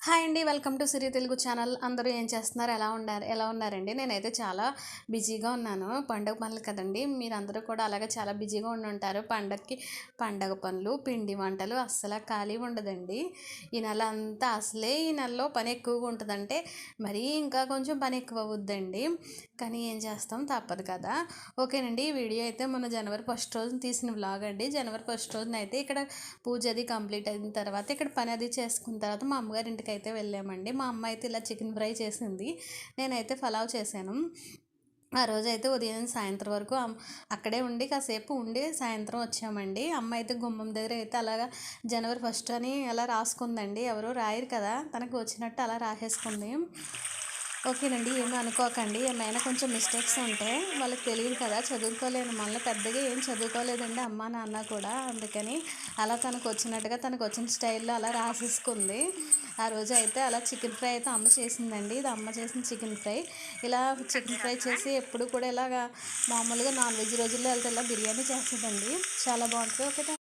Hi అండి. Welcome to Siri Telugu channel. అందరూ ఏం చేస్తున్నారు? ఎలా ఉన్నారండి? నేనైతే చాలా బిజీగా ఉన్నాను. పండగ పనులు కదండీ! మీరందరూ కూడా అలాగే చాలా బిజీగా ఉండుంటారు. పండగకి పండగ పనులు, పిండి వంటలు అస్సల ఖాళీ ఉండదండి. ఈ నెల అంతా అసలే ఈ నెలలో పని ఎక్కువగా ఉంటదంటే, మరీ ఇంకా కొంచెం పని ఎక్కువ అవుద్దండి. కానీ ఏం చేస్తాం తప్పదు కదా! ఓకేనండి. ఈ వీడియో అయితే మొన్న జనవరి ఫస్ట్ రోజున తీసిన వ్లాగ్ అండి. జనవరి ఫస్ట్ రోజున అయితే ఇక్కడ పూజ అది కంప్లీట్ అయిన తర్వాత ఇక్కడ పని అది చేసుకున్న తర్వాత మా అమ్మగారి ఇంటికి అయితే వెళ్ళామండి. మా అమ్మ అయితే ఇలా చికెన్ ఫ్రై చేసింది. నేనైతే పలావ్ చేశాను. ఆ రోజైతే ఉదయం సాయంత్రం వరకు అక్కడే ఉండి కాసేపు ఉండి సాయంత్రం వచ్చామండి. అమ్మ అయితే గుమ్మం దగ్గర అయితే అలాగా జనవరి ఫస్ట్ అని అలా రాసుకుందండి. ఎవరు రాయరు కదా, తనకు వచ్చినట్టు అలా రాసేసుకుంది. ఓకేనండి. ఏమీ అనుకోకండి. ఏమైనా కొంచెం మిస్టేక్స్ ఉంటే వాళ్ళకి తెలియదు కదా, చదువుకోలేను మళ్ళీ పెద్దగా ఏం చదువుకోలేదండి అమ్మ నాన్న కూడా. అందుకని అలా తనకు వచ్చినట్టుగా తనకు వచ్చిన స్టైల్లో అలా రాసేసుకుంది. ఆ రోజు అయితే అలా చికెన్ ఫ్రై అయితే అమ్మ చేసిందండి. ఇది అమ్మ చేసిన చికెన్ ఫ్రై. ఇలా చికెన్ ఫ్రై చేసి ఎప్పుడు కూడా ఇలాగా మామూలుగా నాన్ వెజ్ రోజుల్లో వెళ్తే ఇలా బిర్యానీ చేస్తుందండి. చాలా బాగుంటుంది. ఓకే.